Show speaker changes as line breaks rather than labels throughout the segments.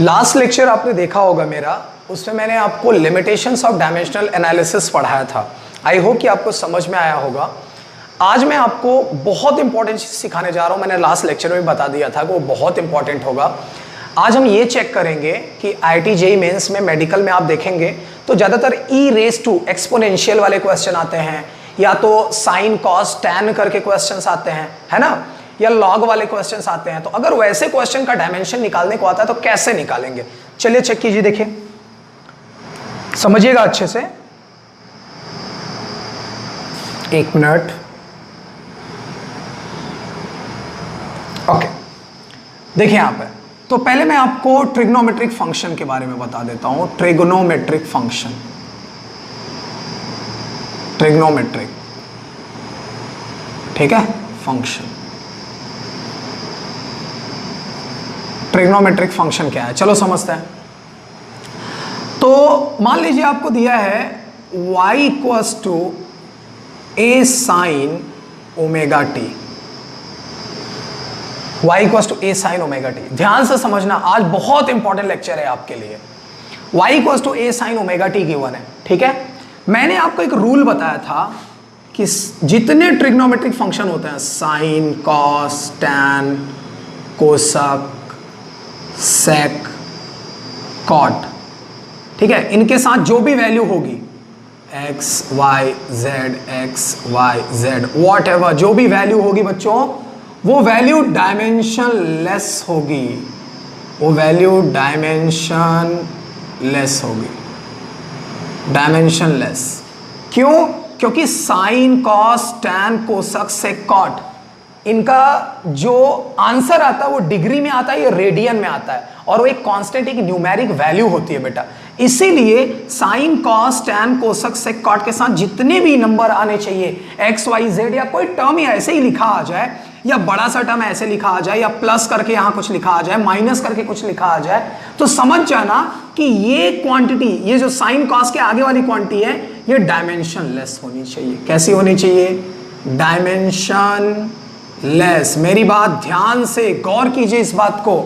Last lecture आपने देखा होगा मेरा, उसमें मैंने आपको लिमिटेशंस ऑफ डायमेंशनल एनालिसिस पढ़ाया था। आई होप कि आपको समझ में आया होगा। आज मैं आपको बहुत इंपॉर्टेंट चीज सिखाने जा रहा हूं। मैंने लास्ट लेक्चर में बता दिया था कि वो बहुत इंपॉर्टेंट होगा। आज हम ये चेक करेंगे कि IIT JEE मेंस में मेडिकल में आप देखेंगे तो ज्यादातर e रेज टू एक्सपोनेंशियल वाले क्वेश्चन आते हैं, या तो साइन कॉस टैन करके क्वेश्चंस आते हैं, है ना, या लॉग वाले क्वेश्चंस आते हैं। तो अगर वैसे क्वेश्चन का डायमेंशन निकालने को आता है तो कैसे निकालेंगे, चलिए चेक कीजिए, देखिए समझिएगा अच्छे से। एक मिनट, ओके, देखिए यहां पे तो पहले मैं आपको ट्रिग्नोमेट्रिक फंक्शन के बारे में बता देता हूं। ट्रिग्नोमेट्रिक फंक्शन, ट्रिग्नोमेट्रिक, ठीक है, फंक्शन। ट्रिग्नोमेट्रिक फंक्शन क्या है, चलो समझते हैं। तो मान लीजिए आपको दिया है y equals to a sine omega t, y equals to a sine omega t. ध्यान से समझना, आज बहुत इंपॉर्टेंट लेक्चर है आपके लिए। y equals to a sine omega t given है, ठीक है। मैंने आपको एक रूल बताया था कि जितने ट्रिग्नोमेट्रिक फंक्शन होते हैं, साइन, कॉस, टैन, कोसक, सेक, कॉट, ठीक है, इनके साथ जो भी वैल्यू होगी x, y, z, what ever, जो भी वैल्यू होगी बच्चों, वो वैल्यू डायमेंशन लेस होगी, वो वैल्यू डायमेंशन लेस होगी, डायमेंशन लेस। क्यों? क्योंकि साइन, कॉस, टैन, कोसक, सेक, कॉट, इनका जो आंसर आता है वो डिग्री में आता है या रेडियन में आता है, और वो एक कांस्टेंट, एक न्यूमेरिक वैल्यू होती है बेटा। इसीलिए साइन, कॉस, टैन, कोसक, सेक, कॉट के साथ जितने भी नंबर आने चाहिए, एक्स, वाई, जेड, या कोई टर्म ही ऐसे ही लिखा आ जाए, या बड़ा सा टर्म ऐसे लिखा आ जाए, या प्लस करके यहां कुछ लिखा आ जाए, माइनस करके कुछ लिखा आ जाए, तो समझ जाना कि ये क्वांटिटी, ये जो साइन कॉस के आगे वाली क्वांटिटी है, ये डायमेंशन लेस होनी चाहिए। कैसी होनी चाहिए? Dimension less. मेरी बात ध्यान से गौर कीजिए इस बात को।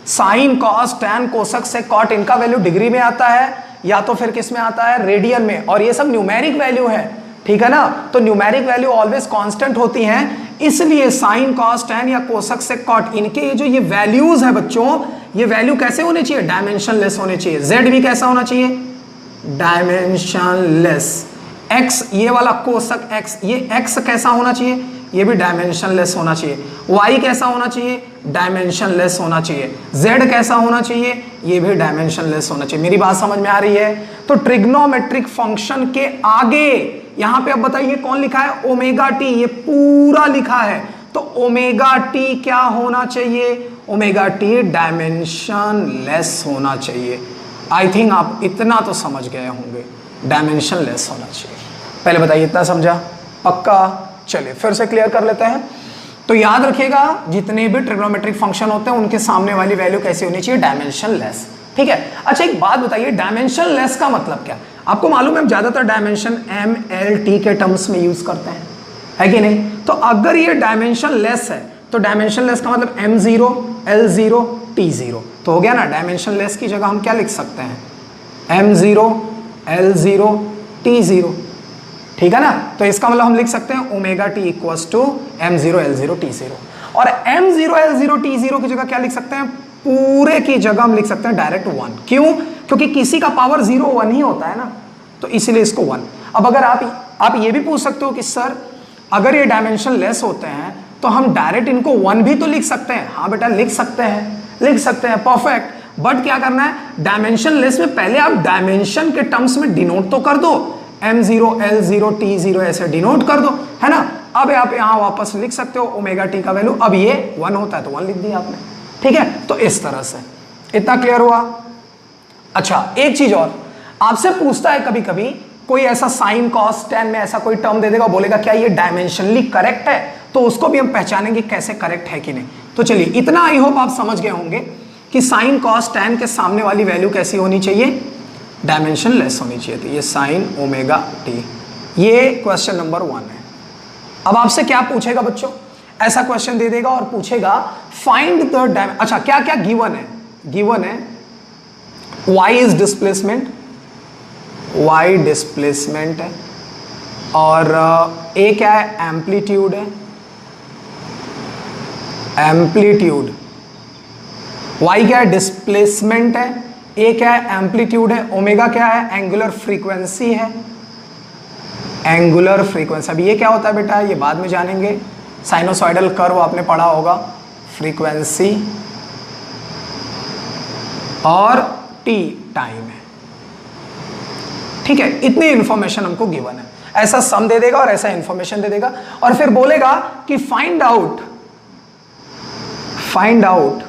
साइन, कॉस, टैन, कोसक, सेक, कॉट, इनका वैल्यू डिग्री में आता है या तो फिर किस में आता है? रेडियन में। और ये सब न्यूमेरिक वैल्यू है, ठीक है ना। तो न्यूमेरिक वैल्यू ऑलवेज कांस्टेंट होती हैं, इसलिए साइन, कॉस, टैन या कोसक, सेक, कॉट, इनके जो ये वैल्यूज है बच्चों, ये वैल्यू कैसे होने चाहिए? डायमेंशन लेस होने चाहिए। जेड भी कैसा होना चाहिए? Dimension less. एक्स, ये वाला कोसक एक्स, ये एक्स कैसा होना चाहिए? ये भी डायमेंशन लेस होना चाहिए। y कैसा होना चाहिए? डायमेंशन लेस होना चाहिए। z कैसा होना चाहिए? ये भी डायमेंशन लेस होना चाहिए। मेरी बात समझ में आ रही है? तो ट्रिग्नोमेट्रिक फंक्शन के आगे यहां पे अब बताइए कौन लिखा है? ओमेगा टी, ये पूरा लिखा है। तो ओमेगा टी क्या होना चाहिए? ओमेगा टी डायमेंशन लेस होना चाहिए। आई थिंक आप इतना तो समझ गए होंगे, डायमेंशन लेस होना चाहिए। पहले बताइए, इतना समझा? पक्का? चलिए फिर से क्लियर कर लेते हैं। तो याद रखिएगा, जितने भी ट्रिग्नोमेट्रिक फंक्शन होते हैं उनके सामने वाली वैल्यू कैसी होनी चाहिए? डायमेंशन लेस, ठीक है। अच्छा एक बात बताइए, डायमेंशन लेस का मतलब क्या? आपको मालूम है हम ज्यादातर डायमेंशन एम, एल, टी के टर्म्स में यूज करते हैं, है कि नहीं? तो अगर ये डायमेंशन लेस है तो डायमेंशन लेस का मतलब m0, l0, t0, तो हो गया ना। डायमेंशन लेस की जगह हम क्या लिख सकते हैं? m0, l0, t0, ठीक है ना। तो इसका मतलब हम लिख सकते हैं omega t equals to m0, l0, t0। और m0, l0, t0 की जगह क्या लिख सकते हैं? पूरे की जगह हम लिख सकते हैं डायरेक्ट 1। क्यों? क्योंकि किसी का पावर 0 1 ही होता है ना, तो इसीलिए इसको 1। अब अगर आप ये भी पूछ सकते हो कि सर अगर ये डायमेंशन लेस होते हैं तो हम डायरेक्ट इनको 1 भी तो लिख सकते हैं। हाँ बेटा लिख सकते हैं, लिख सकते हैं, परफेक्ट। बट क्या करना है? डायमेंशन लेस में पहले आप डायमेंशन के टर्म्स में डिनोट तो कर दो, m0, l0, t0 ऐसे डिनोट कर दो, है ना। अब आप यहां वापस लिख सकते हो ओमेगा टी का वैल्यू, अब ये 1 होता है तो 1 लिख दिया आपने, ठीक है। तो इस तरह से, इतना क्लियर हुआ? अच्छा एक चीज और, आपसे पूछता है कभी कभी कोई ऐसा साइन, कॉस, टैन में ऐसा कोई टर्म दे देगा, बोलेगा क्या ये डायमेंशनली करेक्ट है? तो उसको भी हम पहचानेंगे कैसे करेक्ट है कि नहीं। तो चलिए इतना आई होप आप समझ गए होंगे कि साइन, कॉस, टैन के सामने वाली वैल्यू कैसी होनी चाहिए? डायमेंशन लेस होनी चाहिए थी। ये साइन ओमेगा टी, ये क्वेश्चन नंबर 1 है। अब आपसे क्या पूछेगा बच्चों? ऐसा क्वेश्चन दे देगा और पूछेगा फाइंड द अच्छा क्या क्या गिवन है, गिवन है y is displacement, y displacement है, और a क्या है, एम्पलीट्यूड है, एम्पलीट्यूड, y क्या है, डिस्प्लेसमेंट है, a क्या है, एम्पलीट्यूड है, ओमेगा क्या है, एंगुलर फ्रीक्वेंसी है, एंगुलर फ्रीक्वेंसी। अब ये क्या होता है बेटा, ये बाद में जानेंगे। साइनोसॉइडल कर्व आपने पढ़ा होगा, फ्रीक्वेंसी, और t टाइम है। ठीक है, इतनी इंफॉर्मेशन हमको गिवन है। ऐसा सम दे देगा और ऐसा इंफॉर्मेशन दे देगा, और फिर बोलेगा कि find out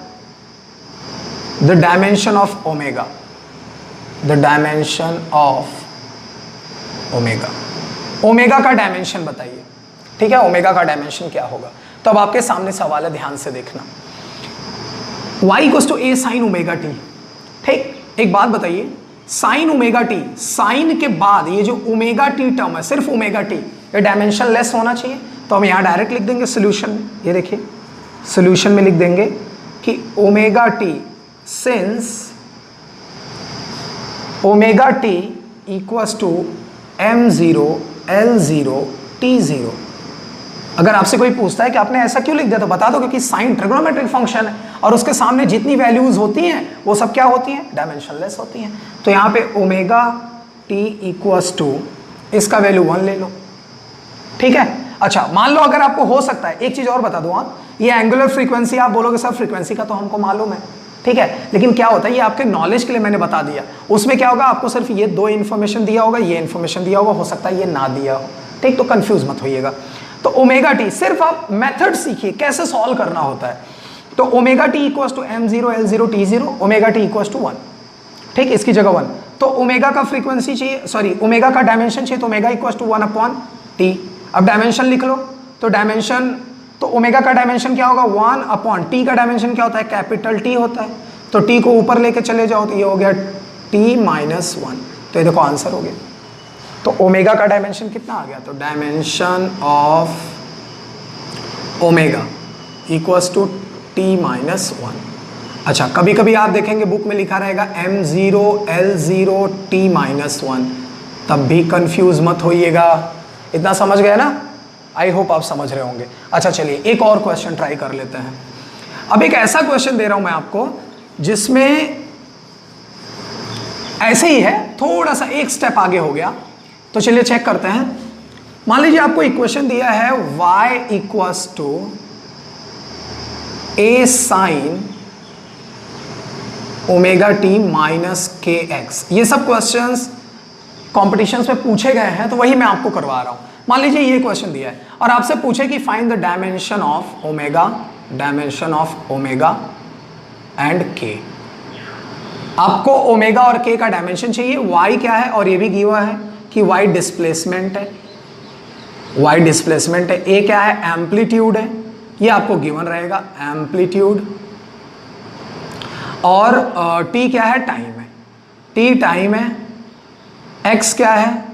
the dimension of omega, the dimension of omega, omega का डायमेंशन बताइए। ठीक है, ओमेगा का डायमेंशन क्या होगा। तो अब आपके सामने सवाल है, ध्यान से देखना। y equals to a sine omega t. ठीक, एक बात बताइए, साइन ओमेगा टी, साइन के बाद ये जो ओमेगा टी टर्म है, सिर्फ ओमेगा टी, ये डायमेंशन लेस होना चाहिए। तो हम यहाँ डायरेक्ट लिख देंगे सोल्यूशन में, ये देखिए सोल्यूशन में लिख देंगे कि omega t, since omega t equals to m0 L0 T0। अगर आपसे कोई पूछता है कि आपने ऐसा क्यों लिख दिया, तो बता दो क्योंकि साइन ट्रिग्नोमेट्रिक फंक्शन है और उसके सामने जितनी वैल्यूज होती हैं वो सब क्या होती हैं, डायमेंशनलेस होती हैं। तो यहाँ पे ओमेगा टी इक्वल्स टू, इसका वैल्यू 1 ले लो। ठीक है, अच्छा मान लो अगर आपको हो सकता है, एक चीज और बता दूं, ये एंगुलर फ्रीक्वेंसी, आप बोलोगे सर फ्रीक्वेंसी का तो हमको मालूम है, ठीक है, लेकिन क्या होता है, ये आपके नॉलेज के लिए मैंने बता दिया। उसमें क्या होगा, आपको सिर्फ ये 2 इन्फॉर्मेशन दिया होगा, ये इन्फॉर्मेशन दिया होगा, हो सकता है ये ना दिया हो। ठीक, तो कंफ्यूज मत होइएगा। तो ओमेगा टी, सिर्फ आप मेथड सीखिए कैसे सॉल्व करना होता है। तो omega t equals to m0 L0 T0, omega t equals to 1। ठीक, इसकी जगह 1। तो ओमेगा का फ्रीक्वेंसी चाहिए, सॉरी ओमेगा का डायमेंशन चाहिए, तो ओमेगा इक्वल्स टू 1/t। अब डायमेंशन लिख लो, तो डायमेंशन, तो ओमेगा का डायमेंशन क्या होगा, 1/t का डायमेंशन क्या होता है, कैपिटल T होता है। तो t को ऊपर लेके चले जाओ तो ये हो गया t-1। तो ये देखो आंसर हो गया। तो ओमेगा का डायमेंशन कितना आ गया, तो dimension of omega equals to t-1। अच्छा, कभी कभी आप देखेंगे बुक में लिखा रहेगा m0 L0 t-1, तब भी कंफ्यूज मत होइएगा। इतना समझ गए ना, आई होप आप समझ रहे होंगे। अच्छा चलिए एक और क्वेश्चन ट्राई कर लेते हैं। अब एक ऐसा क्वेश्चन दे रहा हूं मैं आपको जिसमें ऐसे ही है, थोड़ा सा एक स्टेप आगे हो गया। तो चलिए चेक करते हैं। मान लीजिए आपको इक्वेशन दिया है y equals to a sine omega t minus k x. ये सब क्वेश्चंस कॉम्पिटिशन्स में पूछे गए हैं, तो वही मैं आपको करवा रहा हूं। मान लीजिए ये क्वेश्चन दिया है और आपसे पूछे कि find the dimension of omega and के। आपको ओमेगा और के का डायमेंशन चाहिए, y क्या है, और ये भी गिवा है कि y डिस्प्लेसमेंट है, a क्या है, एम्पलीट्यूड है, ये आपको गिवन रहेगा एम्पलीट्यूड, और t क्या है, टाइम है, t टाइम है, x क्या है,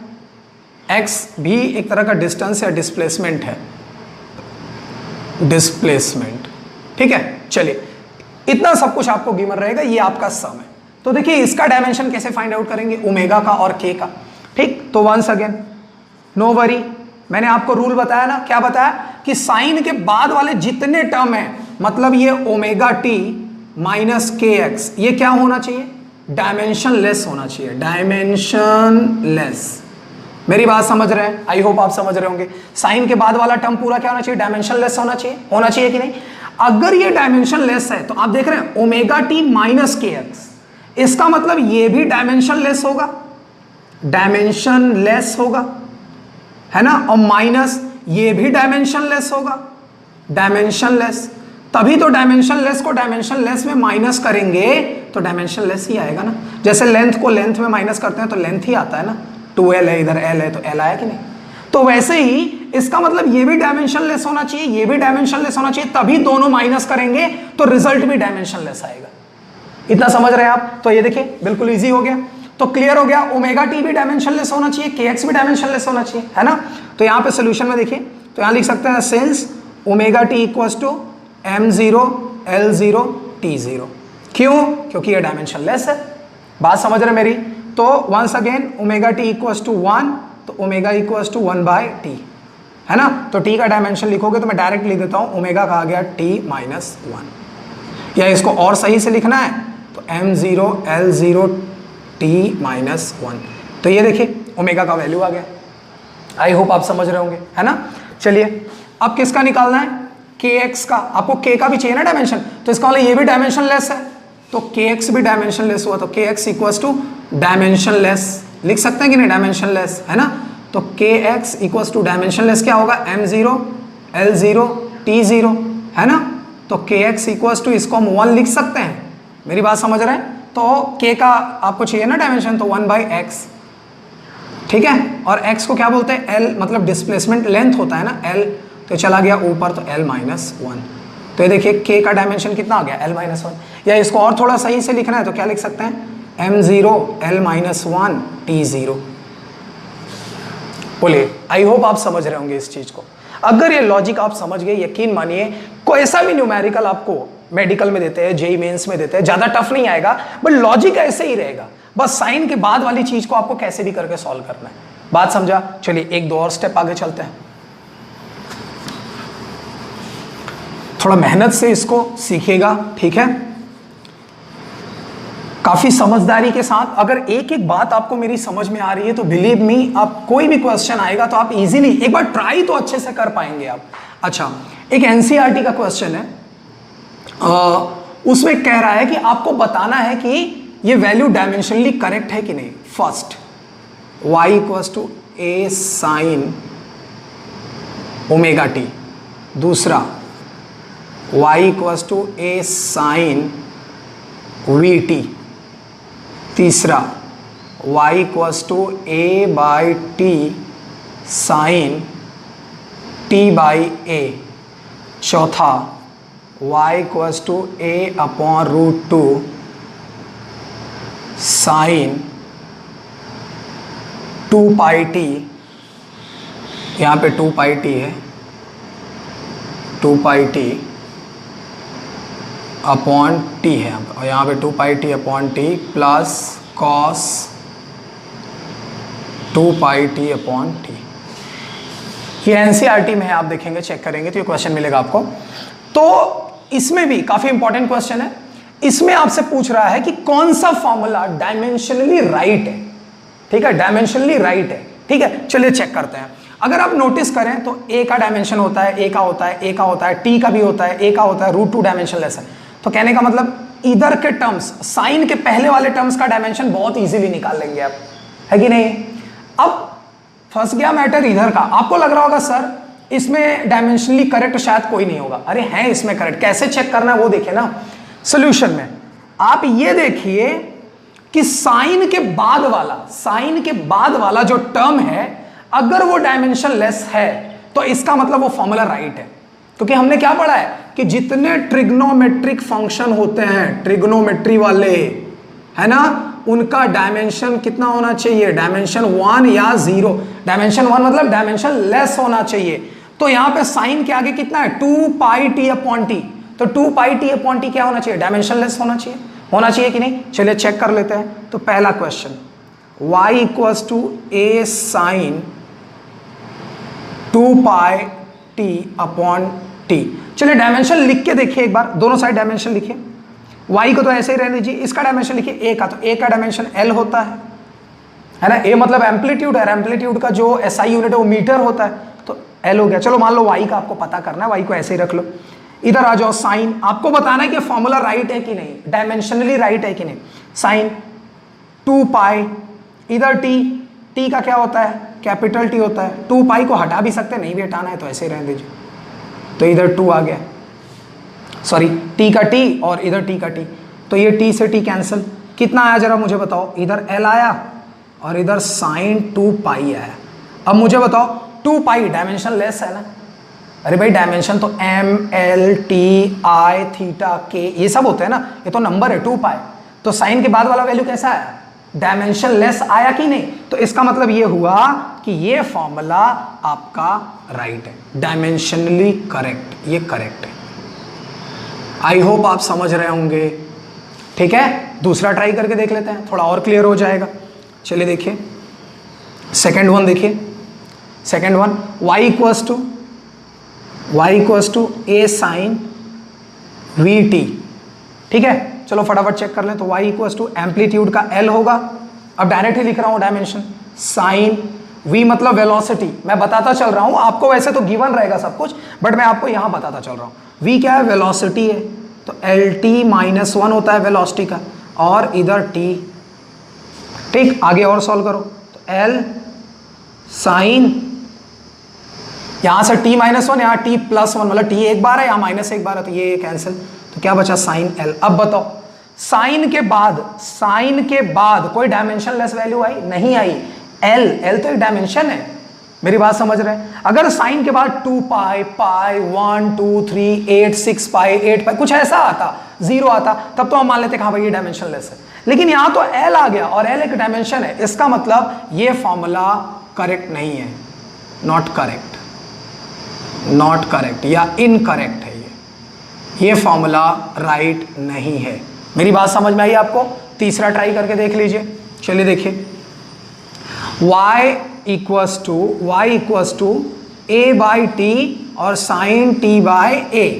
x भी एक तरह का डिस्टेंस या डिस्प्लेसमेंट है, डिस्प्लेसमेंट। ठीक है, चलिए इतना सब कुछ आपको गिवन रहेगा, ये आपका सम है। तो देखिए इसका डायमेंशन कैसे फाइंड आउट करेंगे, ओमेगा का और के का। ठीक, तो वंस अगेन नो वरी, मैंने आपको रूल बताया ना, क्या बताया कि साइन के बाद वाले जितने टर्म है, मतलब ये omega t minus k x, ये क्या होना चाहिए, डायमेंशन लेस होना चाहिए, डायमेंशन लेस। मेरी बात समझ रहे हैं, आई होप आप समझ रहे होंगे। साइन के बाद वाला टर्म पूरा क्या होना चाहिए, डायमेंशन लेस होना चाहिए कि नहीं। अगर ये डायमेंशन लेस है तो आप देख रहे हैं omega t minus k x, इसका मतलब ये भी डायमेंशन लेस होगा, डायमेंशन लेस होगा, है ना, और माइनस ये भी डायमेंशन लेस होगा, डायमेंशन लेस। तभी तो डायमेंशन लेस को डायमेंशन लेस में माइनस करेंगे तो डायमेंशन लेस ही आएगा ना। जैसे लेंथ को लेंथ में माइनस करते हैं तो लेंथ ही आता है ना, 2l है, इधर l है तो l आया कि नहीं। तो वैसे ही इसका मतलब ये भी डायमेंशन लेस होना चाहिए, ये भी डायमेंशन लेस होना चाहिए, तभी दोनों माइनस करेंगे तो रिजल्ट भी डायमेंशन लेस आएगा। इतना समझ रहे हैं आप। तो ये देखिए बिल्कुल इजी हो गया। तो क्लियर हो गया, ओमेगा टी भी डायमेंशन लेस होना चाहिए, के एक्स भी डायमेंशन लेस होना चाहिए, है ना। तो यहाँ पे सोल्यूशन में देखिए, तो यहाँ लिख सकते हैं since omega t equals to m0 L0 T0। क्यों? क्योंकि ये डायमेंशन लेस है। बात समझ रहे मेरी? तो once again omega t equals to 1, तो ओमेगा इक्वल्स टू 1/t, है ना? तो t का डायमेंशन लिखोगे तो मैं डायरेक्ट लिख देता हूं, ओमेगा का आ गया t-1। या इसको और सही से लिखना है तो m0 L0 t-1। तो ये देखिए ओमेगा का वैल्यू आ गया। आई होप आप समझ रहे होंगे, है ना? चलिए अब किसका निकालना है? kx का। आपको k का भी चाहिए ना डायमेंशन, तो इसका मतलब ये भी डायमेंशन लेस है, तो kx भी डायमेंशन लेस हुआ, तो kx equals to dimensionless लिख सकते हैं कि नहीं? डायमेंशन लेस, है ना? तो kx equals to dimensionless क्या होगा? m0 L0 t0, है ना? तो kx इक्वल्स टू इसको हम 1 लिख सकते हैं। मेरी बात समझ रहे हैं? तो k का आपको चाहिए ना डायमेंशन, तो 1/x, ठीक है? और x को क्या बोलते हैं? l, मतलब डिस्प्लेसमेंट लेंथ होता है ना l, तो चला गया ऊपर, तो l-1। तो ये देखिए k का डायमेंशन कितना आ गया? l-1। या इसको और थोड़ा सही से लिखना है तो क्या लिख सकते हैं? m0 L-1 t0। बोलिए, आई होप आप समझ रहे होंगे इस चीज को। अगर ये लॉजिक आप समझ गए, यकीन मानिए कोई ऐसा भी न्यूमेरिकल आपको मेडिकल में देते हैं, जेई मेंस में देते हैं, ज्यादा टफ नहीं आएगा, बट लॉजिक ऐसे ही रहेगा। बस साइन के बाद वाली चीज को आपको कैसे भी करके सॉल्व करना है। बात समझा? चलिए एक दो और स्टेप आगे चलते हैं। थोड़ा मेहनत से इसको सीखिएगा, ठीक है? काफी समझदारी के साथ। अगर एक एक बात आपको मेरी समझ में आ रही है तो बिलीव मी, आप कोई भी क्वेश्चन आएगा तो आप इजीली एक बार ट्राई तो अच्छे से कर पाएंगे आप। अच्छा, एक एनसीईआरटी का क्वेश्चन है, उसमें कह रहा है कि आपको बताना है कि ये वैल्यू डायमेंशनली करेक्ट है कि नहीं। First, y equals to a sine omega t. दूसरा, y equals to a sine v t. तीसरा, y equals to a/t sine t/a। चौथा, y equals to a/√2 sign 2πt। यहाँ पे 2πt है, 2πt upon T है, और यहाँ पे 2πt upon T plus cos 2πt upon T. ये एनसीईआरटी में है, आप देखेंगे, चेक करेंगे तो ये क्वेश्चन मिलेगा आपको। तो इसमें भी काफी इंपॉर्टेंट क्वेश्चन है। इसमें आपसे पूछ रहा है कि कौन सा फॉर्मूला डायमेंशनली राइट है। ठीक है, डायमेंशनली राइट है। ठीक है, चलिए चेक करते हैं। अगर आप नोटिस करें तो ए का डायमेंशन होता है, ए का होता है, ए का होता है, टी का भी होता है, ए का होता है, √2 डायमेंशनलेस है। तो कहने का मतलब इधर के टर्म्स, साइन के पहले वाले टर्म्स का डायमेंशन बहुत इजीली निकाल लेंगे आप, है कि नहीं। अब फंस गया मैटर इधर का। आपको लग रहा होगा सर इसमें डायमेंशनली करेक्ट शायद कोई नहीं होगा। अरे है इसमें करेक्ट। कैसे चेक करना है वो देखिए ना। सॉल्यूशन में आप ये देखिए कि साइन के बाद वाला जो टर्म है, अगर वो डायमेंशन लेस है तो इसका मतलब वो फॉर्मूला राइट है। क्योंकि हमने क्या पढ़ा है कि जितने ट्रिग्नोमेट्रिक फंक्शन होते हैं, ट्रिग्नोमेट्री वाले, है ना, उनका डायमेंशन कितना होना चाहिए? डायमेंशन 1 या 0। डायमेंशन 1 मतलब डायमेंशन लेस होना चाहिए। तो यहां पे साइन के आगे कितना है? 2πt upon t. तो 2πt अपॉन टी क्या होना चाहिए? डायमेंशन लेस होना चाहिए कि नहीं। चलिए चेक कर लेते हैं। तो पहला question, y equals to a sine 2πt upon t. चलिए डायमेंशन लिख के देखिए एक बार, दोनों साइड डायमेंशन लिखिए। y को तो ऐसे ही रहने दीजिए, इसका डायमेंशन लिखिए a का। तो a का डायमेंशन l होता है ना। a मतलब एम्पलीट्यूड है, एम्पलीट्यूड का जो SI यूनिट है वो मीटर होता है, तो l हो गया। चलो मान लो y का आपको पता करना है, y को ऐसे ही रख लो। इधर आ जाओ, साइन आपको बताना है कि फॉर्मूला राइट है कि नहीं, डायमेंशनली राइट है कि नहीं। साइन 2π, इधर t का क्या होता है? कैपिटल T होता है। 2π को हटा भी सकते हैं, नहीं भी हटाना है तो ऐसे ही रहने दीजिए। तो इधर 2 आ गया, सॉरी t का t और इधर t का t, तो ये t से t कैंसिल। कितना आया जरा मुझे बताओ? इधर l आया और इधर साइन 2π आया। अब मुझे बताओ 2π डायमेंशन लेस है ना। अरे भाई डायमेंशन तो m l t i theta k ये सब होते हैं ना, ये तो नंबर है 2π। तो साइन के बाद वाला वैल्यू कैसा है? डायमेंशन लेस आया कि नहीं। तो इसका मतलब ये हुआ कि ये फॉर्मूला आपका राइट है, डायमेंशनली करेक्ट, ये करेक्ट है। आई होप आप समझ रहे होंगे। ठीक है, दूसरा ट्राई करके देख लेते हैं, थोड़ा और क्लियर हो जाएगा। चलिए देखिए सेकेंड वन, देखिए second one, y equals to a sine v t. ठीक है, चलो फटाफट चेक कर लें। तो y इक्वल्स टू एम्पलीट्यूड का l होगा, अब डायरेक्ट ही लिख रहा हूं डायमेंशन, साइन v मतलब वेलोसिटी, मैं बताता चल रहा हूं आपको, वैसे तो गिवन रहेगा सब कुछ बट मैं आपको यहां बताता चल रहा हूं। v क्या है, वेलोसिटी है, तो lt माइनस 1 होता है वेलोसिटी का, और इधर t। ठीक, आगे और सॉल्व करो, तो l साइन, यहां से t माइनस 1, यहाँ t प्लस 1, मतलब t एक बार है, यहाँ माइनस एक बार है, तो ये कैंसिल, तो क्या बचा साइन l। अब बताओ साइन के बाद कोई डायमेंशन लेस वैल्यू आई नहीं आई, l तो एक डायमेंशन है, मेरी बात समझ रहे हैं। अगर साइन के बाद 2 पाई, 1 2 3 8 6 पाई 8 पाई कुछ ऐसा आता, 0 आता, तब तो हम मान लेते हैं हाँ भाई ये डायमेंशन लेस है, लेकिन यहां तो l आ गया और l एक डायमेंशन है, इसका मतलब ये फॉर्मूला करेक्ट नहीं है, नॉट करेक्ट या इनकरेक्ट है, ये फॉर्मूला राइट नहीं है। मेरी बात समझ में आई आपको? तीसरा ट्राई करके देख लीजिए। चलिए देखिए, y equals to a by t और साइन t बाई a।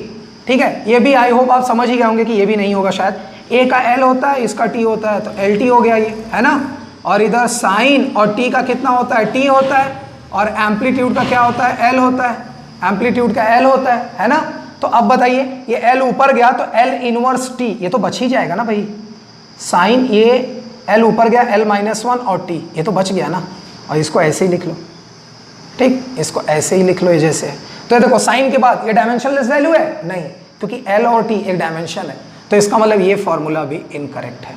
ठीक है, ये भी आई होप आप समझ ही गए होंगे कि ये भी नहीं होगा शायद, a का l होता है, इसका t होता है, तो lt हो गया ये, है ना। और इधर साइन और t का कितना होता है, t होता है, और एम्पलीट्यूड का क्या होता है, l होता है, एम्पलीट्यूड का l होता है ना। तो अब बताइए ये l ऊपर गया तो l इनवर्स t, ये तो बच ही जाएगा ना भाई, साइन ये l ऊपर गया l माइनस 1 और t, ये तो बच गया ना, और इसको ऐसे ही लिख लो। ठीक, इसको ऐसे ही लिख लो ये जैसे है। तो ये देखो साइन के बाद ये डायमेंशनलेस वैल्यू है नहीं, क्योंकि l और t एक डायमेंशन है, तो इसका मतलब ये फॉर्मूला भी इनकरेक्ट है।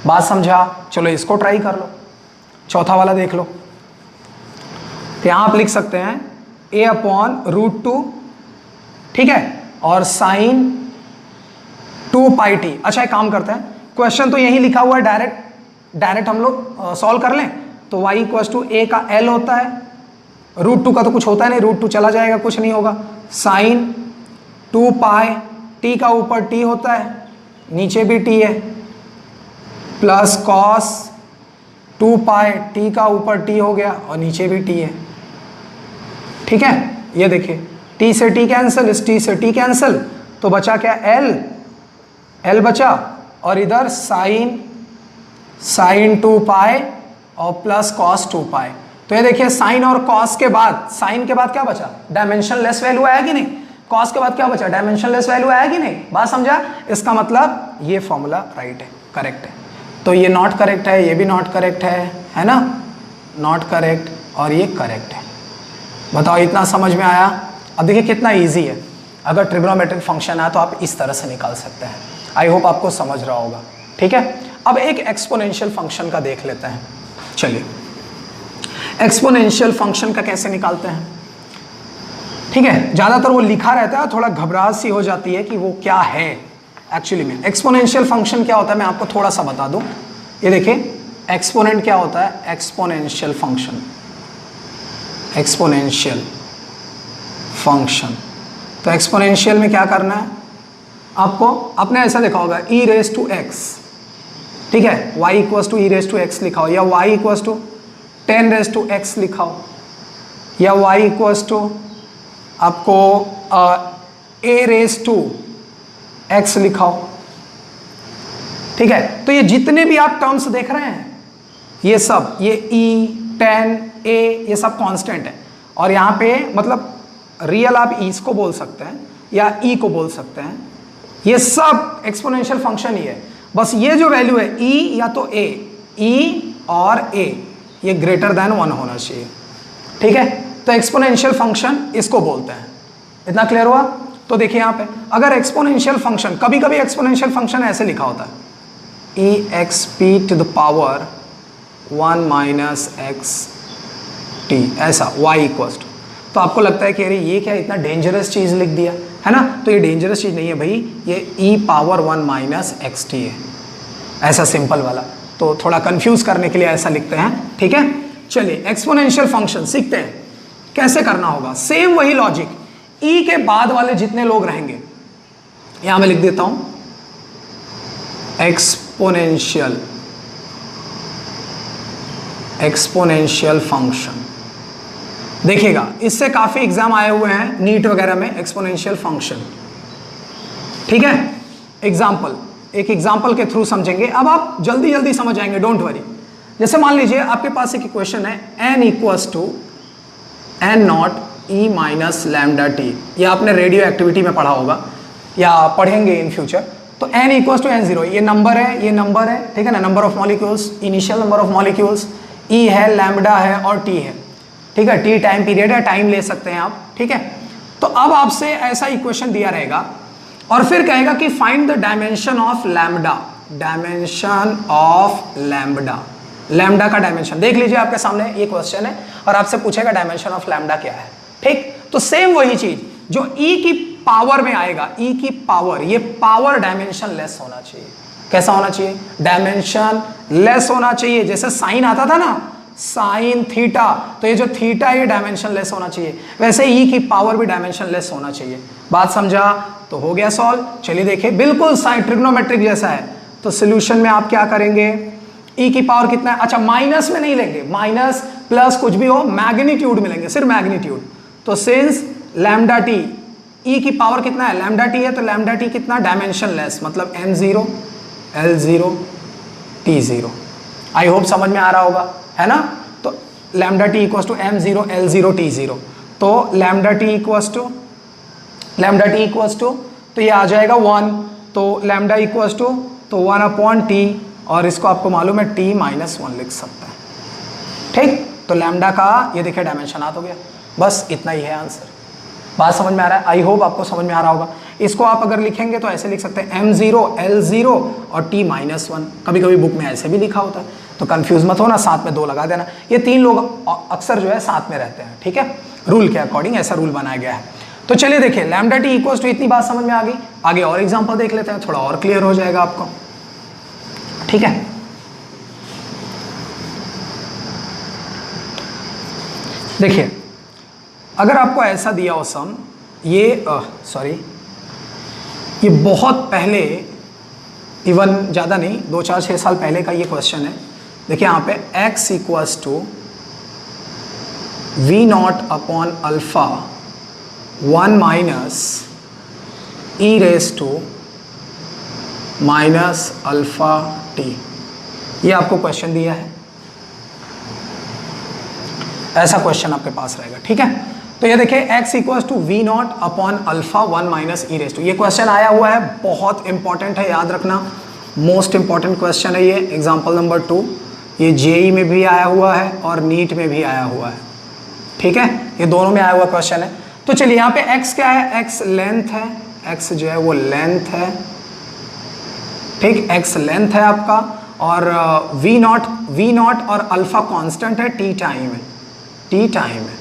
बात समझा? चलो इसको ट्राई कर लो, चौथा वाला देख लो। तो यहां आप लिख सकते हैं a अपॉन रूट 2, ठीक है, और साइन 2 पाई टी। अच्छा एक काम करते हैं, क्वेश्चन तो यही लिखा हुआ है, डायरेक्ट हम लोग सॉल्व कर लें। तो y इक्वल्स टू a का l होता है, रूट 2 का तो कुछ होता है नहीं, रूट 2 चला जाएगा, कुछ नहीं होगा, साइन 2 पाई, t का ऊपर t होता है, नीचे भी t है, प्लस कॉस 2 पाई, t का ऊपर t हो गया और नीचे भी t है। ठीक है, ये देखिए t से t कैंसिल, इस t से t कैंसिल, तो बचा क्या, l बचा, और इधर साइन 2 पाई और प्लस कॉस 2 पाई। तो ये देखिए साइन और कॉस के बाद, साइन के बाद क्या बचा, डायमेंशन लेस वैल्यू आया कि नहीं, कॉस के बाद क्या बचा, डायमेंशन लेस वैल्यू आया कि नहीं। बात समझा? इसका मतलब ये फॉर्मूला राइट है, करेक्ट है। तो ये नॉट करेक्ट है, ये भी नॉट करेक्ट है ना, नॉट करेक्ट और ये करेक्ट है। बताओ इतना समझ में आया? अब देखिए कितना इजी है, अगर ट्रिग्नोमेट्रिक फंक्शन है तो आप इस तरह से निकाल सकते हैं। आई होप आपको समझ रहा होगा। ठीक है, अब एक एक्सपोनेंशियल फंक्शन का देख लेते हैं। चलिए एक्सपोनेंशियल फंक्शन का कैसे निकालते हैं। ठीक है, ज़्यादातर वो लिखा रहता है, थोड़ा घबराहट सी हो जाती है कि वो क्या है एक्चुअली में। एक्सपोनेंशियल फंक्शन क्या होता है मैं आपको थोड़ा सा बता दूं। ये देखिए एक्सपोनेंट क्या होता है, एक्सपोनेंशियल फंक्शन, एक्सपोनेंशियल फंक्शन। तो एक्सपोनेंशियल में क्या करना है आपको, आपने ऐसा देखा होगा e रेज टू x, ठीक है, y equals to e raise to x लिखा हो, या y equals to 10 raise to x लिखा हो, या y इक्वल्स टू आपको a रेज टू x लिखा हो। ठीक है, तो ये जितने भी आप टर्म्स देख रहे हैं ये सब, ये e 10 a ये सब कांस्टेंट है, और यहाँ पे मतलब रियल आप e को बोल सकते हैं या e को बोल सकते हैं, ये सब एक्सपोनेंशियल फंक्शन ही है। बस ये जो वैल्यू है e या तो a, e और a ये ग्रेटर देन 1 होना चाहिए। ठीक है, तो एक्सपोनेंशियल फंक्शन इसको बोलते हैं। इतना क्लियर हुआ? तो देखिए यहाँ पे अगर एक्सपोनेंशियल फंक्शन, कभी कभी एक्सपोनेंशियल फंक्शन ऐसे लिखा होता है exp to the power 1 minus x t, ऐसा y इक्वल्स टू। तो आपको लगता है कि अरे ये क्या इतना डेंजरस चीज़ लिख दिया है ना, तो ये डेंजरस चीज़ नहीं है भाई, ये e power 1 minus x T है, ऐसा सिंपल वाला। तो थोड़ा कंफ्यूज करने के लिए ऐसा लिखते हैं। ठीक है, चलिए एक्सपोनेंशियल फंक्शन सीखते हैं कैसे करना होगा। सेम वही लॉजिक, e के बाद वाले जितने लोग रहेंगे, यहां मैं लिख देता हूं एक्स एक्सपोनेंशियल फंक्शन। देखिएगा, इससे काफी एग्जाम आए हुए हैं नीट वगैरह में, एक्सपोनेंशियल फंक्शन। ठीक है, एक एग्जाम्पल के थ्रू समझेंगे। अब आप जल्दी जल्दी समझ जाएंगे, डोंट वरी। जैसे मान लीजिए आपके पास एक इक्वेशन है n equals to n not e minus lambda t. ये आपने रेडियो एक्टिविटी में पढ़ा होगा या पढ़ेंगे इन फ्यूचर। तो n इक्वल्स टू n0, ये नंबर है, ठीक है ना, number of molecules, initial number of molecules, e है, लैम्डा है और t है। ठीक है, t टाइम पीरियड है, टाइम ले सकते हैं आप। ठीक है, तो अब आपसे ऐसा इक्वेशन दिया रहेगा और फिर कहेगा कि find the dimension of lambda, dimension of lambda, lambda का डायमेंशन। देख लीजिए आपके सामने ये क्वेश्चन है और आपसे पूछेगा डायमेंशन ऑफ लैम्डा क्या है। ठीक, तो सेम वही चीज जो e की पावर में आएगा, e की पावर, ये पावर डायमेंशन लेस होना चाहिए। कैसा होना चाहिए? डायमेंशन लेस होना चाहिए। जैसे साइन आता था ना, साइन थीटा, तो ये जो थीटा है ये डायमेंशन लेस होना चाहिए, वैसे e की पावर भी डायमेंशन लेस होना चाहिए। बात समझा? तो हो गया सॉल्व। चलिए देखिए, बिल्कुल साइन ट्रिग्नोमेट्रिक जैसा है। तो सॉल्यूशन में आप क्या करेंगे? e की पावर कितना है? अच्छा, माइनस में नहीं लेंगे, माइनस प्लस कुछ भी हो, मैग्नीट्यूड में लेंगे, सिर्फ मैग्नीट्यूड। तो सिंस लैम्डा टी, e की पावर कितना है? लैम्डा टी है, तो लैम्डा टी कितना? डायमेंशन लेस, मतलब m0 l0 t0। I hope समझ में आ रहा होगा, है ना। तो lambda T equals to m0 l0 t0। तो लैम्डा टी इक्वल्स टू तो ये आ जाएगा 1। तो लैम्डा इक्वल्स टू तो 1 अपॉन टी, और इसको आपको मालूम है t माइनस 1 लिख सकते हैं। ठीक, तो लैम्डा का ये देखिए डायमेंशन आ तो गया। बस इतना ही है आंसर। बात समझ में आ रहा है? आई होप आपको समझ में आ रहा होगा। इसको आप अगर लिखेंगे तो ऐसे लिख सकते हैं m0 l0 और t माइनस 1। कभी कभी बुक में ऐसे भी लिखा होता है, तो कंफ्यूज मत होना, साथ में 2 लगा देना। ये 3 लोग अक्सर जो है साथ में रहते हैं। ठीक है, रूल के अकॉर्डिंग ऐसा रूल बनाया गया है। तो चलिए देखिए, लैम्डा टी इक्वल्स टू, इतनी बात समझ में आ गई। आगे और एग्जांपल देख लेते हैं, थोड़ा और क्लियर हो जाएगा आपको। ठीक है, देखिए, अगर आपको ऐसा दिया हो सम, ये ये बहुत पहले, इवन ज़्यादा नहीं, 2 4 6 साल पहले का ये क्वेश्चन है। देखिए यहाँ पे x equals to v not upon alpha 1 minus e raise to minus alpha t, ये आपको क्वेश्चन दिया है। ऐसा क्वेश्चन आपके पास रहेगा। ठीक है, तो ये देखिए x equals to v not upon alpha 1 minus e raise to, ये क्वेश्चन आया हुआ है, बहुत इंपॉर्टेंट है, याद रखना, मोस्ट इंपॉर्टेंट क्वेश्चन है ये। एग्जाम्पल नंबर 2, ये जेई में भी आया हुआ है और नीट में भी आया हुआ है। ठीक है, ये दोनों में आया हुआ क्वेश्चन है। तो चलिए यहाँ पे x क्या है? x लेंथ है, x जो है वो लेंथ है। ठीक, x लेंथ है आपका, और वी नॉट और अल्फा कांस्टेंट है, t टाइम है, t टाइम है।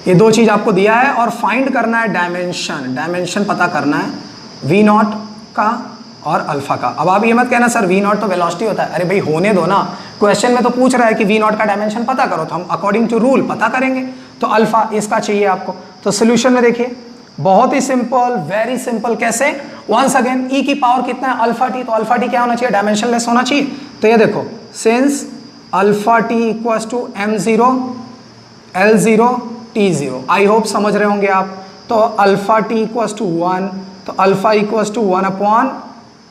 ये 2 चीज आपको दिया है और फाइंड करना है डायमेंशन, डायमेंशन पता करना है वी नॉट का और अल्फा का। अब आप ये मत कहना सर वी नॉट तो वेलोसिटी होता है। अरे भाई होने दो ना, क्वेश्चन में तो पूछ रहा है कि वी नॉट का डायमेंशन पता करो, तो हम अकॉर्डिंग टू रूल पता करेंगे। तो अल्फा इसका चाहिए आपको। तो सोल्यूशन में देखिए, बहुत ही सिंपल, वेरी सिंपल। कैसे? वंस अगेन, ई की पावर कितना है? अल्फा टी, तो अल्फा टी क्या होना चाहिए? डायमेंशन लेस होना चाहिए। तो ये देखो, since alpha t equals to m0 l0 t0, I hope समझ रहे होंगे आप। तो अल्फा टी इक्वल्स टू 1, तो alpha equals to 1 upon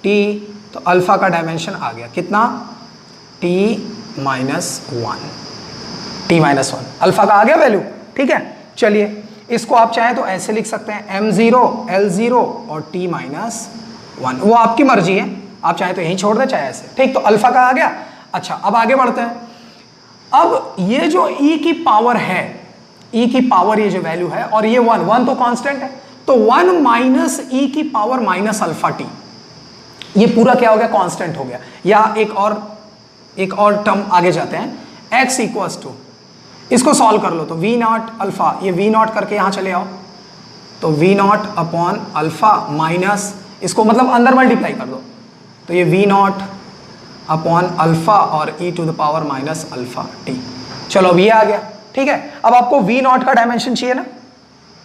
t, तो अल्फा का डायमेंशन आ गया कितना? t minus 1, t minus 1 alpha का आ गया वैल्यू। ठीक है, चलिए इसको आप चाहें तो ऐसे लिख सकते हैं m0 l0 और t माइनस 1, वो आपकी मर्जी है, आप चाहे तो यहीं छोड़ दें चाहे ऐसे। ठीक, तो अल्फा का आ गया। अच्छा, अब आगे बढ़ते हैं। अब ये जो e की पावर है, e की पावर ये जो वैल्यू है, और ये 1 तो कांस्टेंट है, तो 1 माइनस e की पावर माइनस अल्फा टी, ये पूरा क्या हो गया? कांस्टेंट हो गया। या एक और टर्म आगे जाते हैं, x इक्वल्स टू, इसको सॉल्व कर लो तो वी नॉट अल्फा, ये वी नॉट करके यहां चले आओ, तो v not upon alpha minus, इसको मतलब अंदर मल्टीप्लाई कर दो, तो ये वी नॉट अपॉन अल्फा और e to the power minus alpha t. चलो अब ये आ गया। ठीक है, अब आपको वी नॉट का डायमेंशन चाहिए ना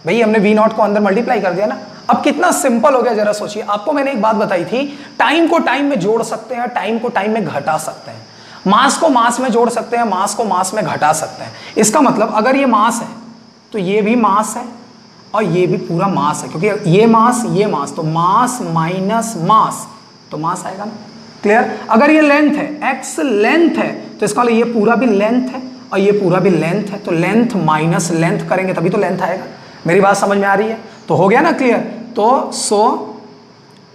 भाई, हमने वी नॉट को अंदर मल्टीप्लाई कर दिया ना, अब कितना सिंपल हो गया जरा सोचिए। आपको मैंने एक बात बताई थी, टाइम को टाइम में जोड़ सकते हैं, टाइम को टाइम में घटा सकते हैं, मास को मास में जोड़ सकते हैं, मास को मास में घटा सकते हैं। इसका मतलब अगर ये मास है तो ये भी मास है और ये भी पूरा मास है, क्योंकि ये मास तो मास माइनस मास तो मास आएगा ना। क्लियर? अगर ये लेंथ है, x लेंथ है, तो इसका मतलब ये पूरा भी लेंथ है और ये पूरा भी लेंथ है, तो लेंथ माइनस लेंथ करेंगे तभी तो लेंथ आएगा। मेरी बात समझ में आ रही है? तो हो गया ना क्लियर? तो so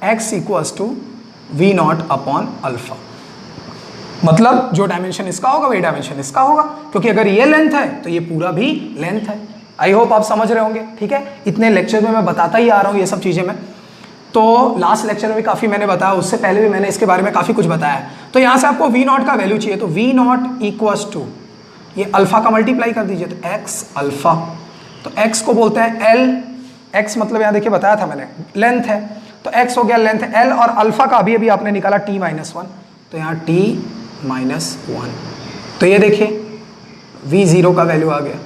x equals to v not upon alpha, मतलब जो डायमेंशन इसका होगा वही डायमेंशन इसका होगा, क्योंकि अगर ये लेंथ है तो ये पूरा भी लेंथ है। आई होप आप समझ रहे होंगे। ठीक है, इतने लेक्चर में मैं बताता ही आ रहा हूँ ये सब चीज़ें मैं। तो लास्ट लेक्चर में भी काफ़ी मैंने बताया, उससे पहले भी मैंने इसके बारे में काफ़ी कुछ बताया। तो यहाँ से आपको वी नॉट का वैल्यू चाहिए, तो वी नॉट इक्वल्स टू ये अल्फा का मल्टीप्लाई कर दीजिए, तो एक्स अल्फा, तो एक्स को बोलते हैं एल, एक्स मतलब यहाँ देखिए बताया था मैंने लेंथ है, तो एक्स हो गया लेंथ एल, और अल्फा का अभी अभी आपने निकाला टी माइनस वन, तो यहाँ टी माइनस वन, तो ये देखिए वी जीरो का वैल्यू आ गया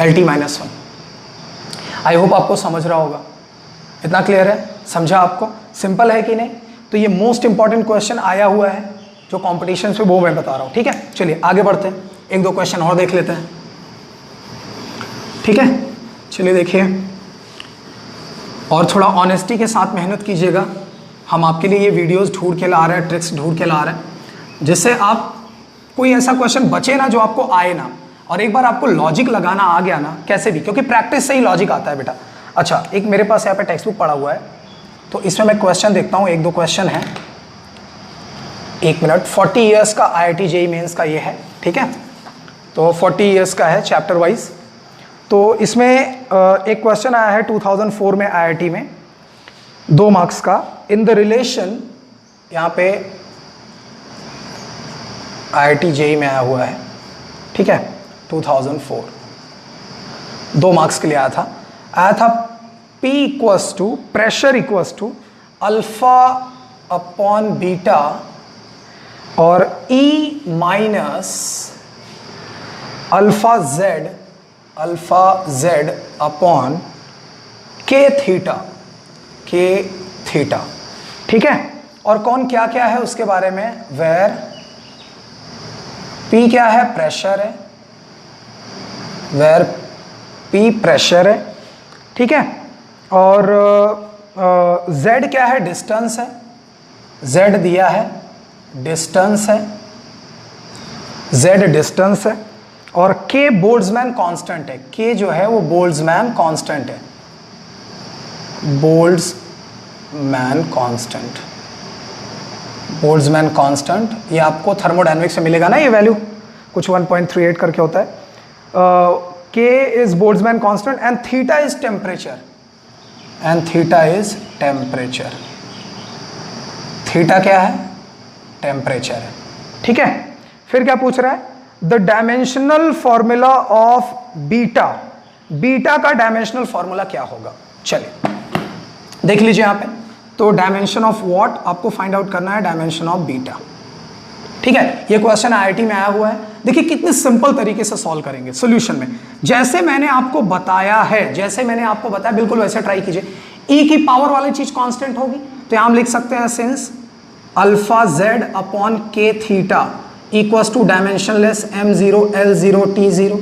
L T minus one. I hope आपको समझ रहा होगा। इतना क्लियर है? समझा आपको? सिंपल है कि नहीं? तो ये मोस्ट इंपॉर्टेंट क्वेश्चन आया हुआ है जो कॉम्पिटिशन पे, वो मैं बता रहा हूँ। ठीक है, चलिए आगे बढ़ते हैं, एक दो क्वेश्चन और देख लेते हैं। ठीक है, चलिए देखिए, और थोड़ा ऑनेस्टी के साथ मेहनत कीजिएगा। हम आपके लिए ये वीडियोस ढूंढ के ला रहे हैं, ट्रिक्स ढूंढ के ला रहे हैं, जिससे आप कोई ऐसा क्वेश्चन बचे ना जो आपको आए ना, और एक बार आपको लॉजिक लगाना आ गया ना कैसे भी, क्योंकि प्रैक्टिस से ही लॉजिक आता है बेटा। अच्छा, एक मेरे पास यहाँ पे टेक्स्ट बुक पड़ा हुआ है, तो इसमें मैं क्वेश्चन देखता हूँ, एक दो क्वेश्चन है। एक मिनट, 40 ईयर्स का IIT JEE मेंस का ये है। ठीक है, तो 40 ईयर्स का है चैप्टर वाइज। तो इसमें एक क्वेश्चन आया है 2004 में IIT में, 2 मार्क्स का, इन द रिलेशन, यहाँ पे IIT JEE में आया हुआ है। ठीक है, 2004 2 मार्क्स के लिए आया था P equals to pressure equals to alpha upon beta और E minus alpha z upon k theta. ठीक है, और कौन क्या क्या है उसके बारे में, वेर P क्या है, प्रेशर है, वेर P प्रेशर है। ठीक है, और Z क्या है, डिस्टेंस है, Z दिया है, डिस्टेंस है, Z डिस्टेंस है, और K बोल्ट्जमैन कांस्टेंट है, K जो है वो बोल्ट्जमैन कांस्टेंट है, बोल्ट्जमैन कांस्टेंट, ये आपको थर्मोडायनेमिक्स से मिलेगा ना, ये वैल्यू कुछ 1.38 करके होता है। K is Boltzmann constant and theta is temperature, theta क्या है, टेम्परेचर है। ठीक है, फिर क्या पूछ रहा है, the dimensional formula of beta का डायमेंशनल फॉर्मूला क्या होगा। चलिए देख लीजिए यहाँ पे, तो डायमेंशन ऑफ व्हाट आपको फाइंड आउट करना है, डायमेंशन ऑफ बीटा। ठीक है, ये क्वेश्चन IIT में आया हुआ है। देखिए कितने सिंपल तरीके से सॉल्व करेंगे सॉल्यूशन में, जैसे मैंने आपको बताया बिल्कुल वैसे ट्राई कीजिए। E की पावर वाली चीज कांस्टेंट होगी, तो यहां हम लिख सकते हैं since alpha z upon k theta equals to dimensionless M0 L0 T0,